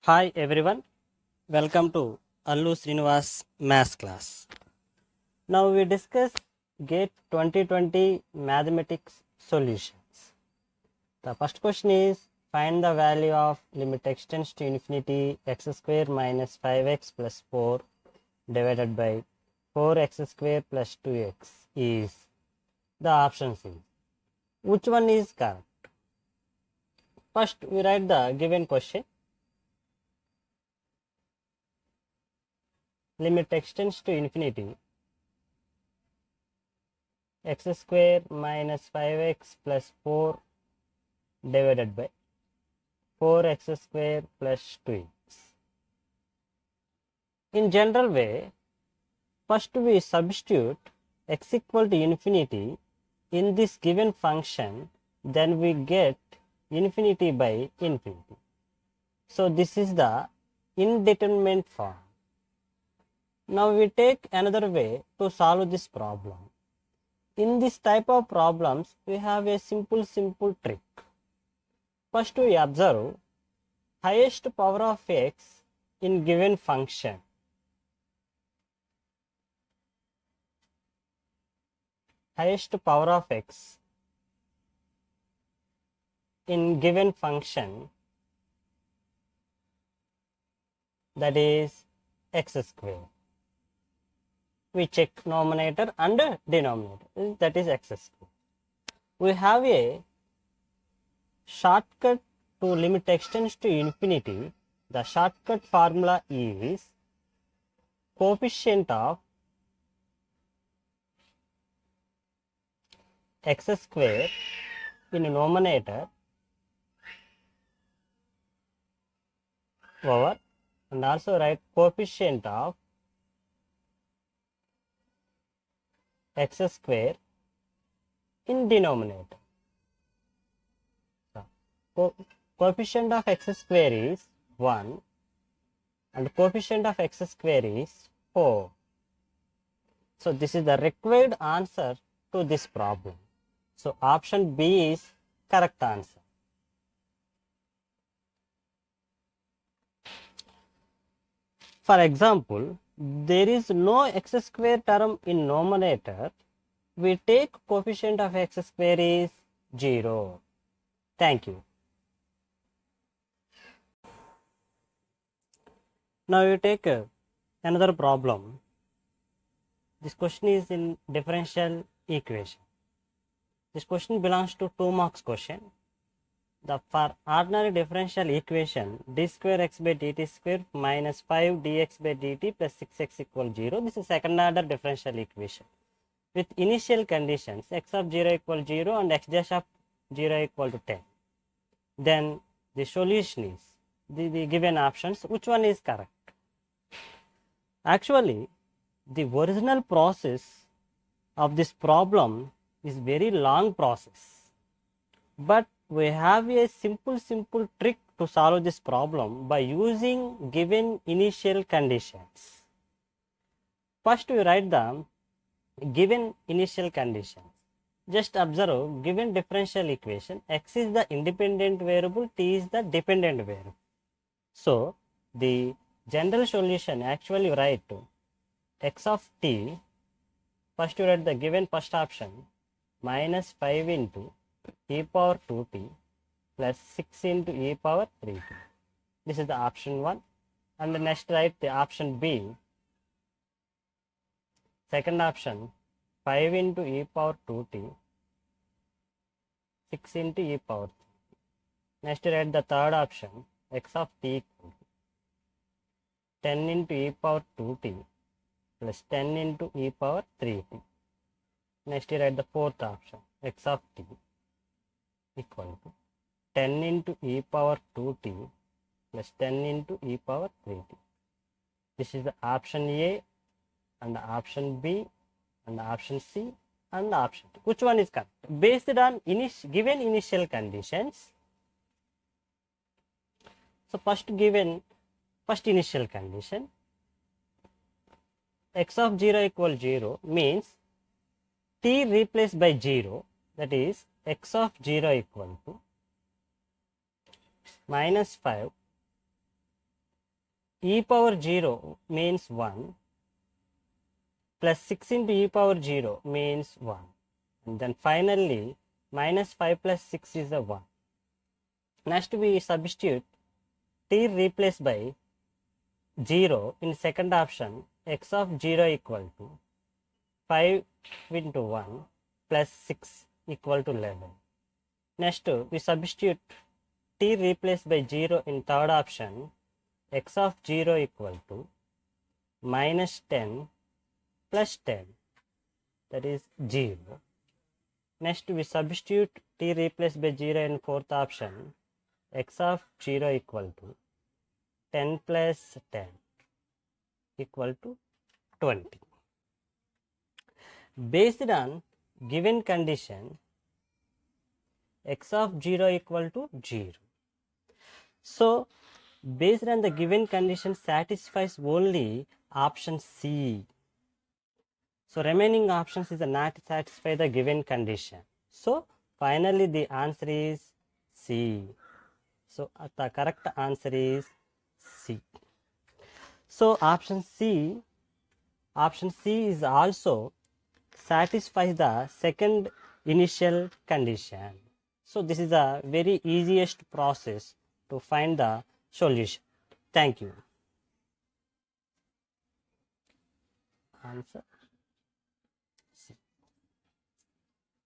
Hi everyone, welcome to Allu Srinivas Maths class. Now we discuss GATE 2020 mathematics solutions. The first question is find the value of limit x tends to infinity x square minus 5x plus 4 divided by 4x square plus 2x is the options is. Which one is correct? First we write the given question. Limit x tends to infinity x square minus 5x plus 4 divided by 4x square plus 2x. In general way, first we substitute x equal to infinity in this given function, then we get infinity by infinity. So this is the indeterminate form. Now we take another way to solve this problem. In this type of problems, we have a simple trick. First we observe highest power of x in given function. Highest power of x in given function, that is x square. We check numerator and denominator, that is x square. We have a shortcut to limit x tends to infinity. The shortcut formula is coefficient of x square in numerator over, and also write coefficient of x square in denominator. So, coefficient of x square is 1 and coefficient of x square is 4. So this is the required answer to this problem. So option B is correct answer. For example, there is no x square term in numerator. We take coefficient of x square is 0. Thank you. Now you take another problem. This question is in differential equation. This question belongs to 2 marks question. For ordinary differential equation, d square x by dt square minus 5 dx by dt plus 6x equal 0. This is second order differential equation with initial conditions x of 0 equal 0 and x dash of 0 equal to 10. Then the solution is the given options. Which one is correct? Actually, the original process of this problem is very long process, but we have a simple trick to solve this problem by using given initial conditions. First we write the given initial conditions. Just observe given differential equation, x is the independent variable, t is the dependent variable. So the general solution actually write to x of t. First you write the given first option minus 5 into e power 2t plus 6 into e power 3t. This is the option 1. And the next write the option B. Second option 5 into e power 2t 6 into e power 3. Next write the third option x of t equal 10 into e power 2t plus 10 into e power 3t. Next write the fourth option x of t equal to 10 into e power 2t plus 10 into e power 3t. This is the option A and the option B and the option C and the option D. Which one is correct? Based on given initial conditions. So first initial condition, x of 0 equal 0 means t replaced by 0, that is x of 0 equal to minus 5 e power 0 means 1 plus 6 into e power 0 means 1. And then finally, minus 5 plus 6 is a 1. Next we substitute t replaced by 0 in second option, x of 0 equal to 5 into 1 plus 6 equal to 11. Next we substitute t replaced by 0 in third option, x of 0 equal to minus 10 plus 10, that is 0. Next we substitute t replaced by 0 in fourth option, x of 0 equal to 10 plus 10 equal to 20. Based on given condition, x of 0 equal to 0. So based on the given condition satisfies only option C. So remaining options is not satisfy the given condition. So finally the answer is C. So the correct answer is C. So option C is also satisfies the second initial condition. So this is the very easiest process to find the solution. Thank you. Answer.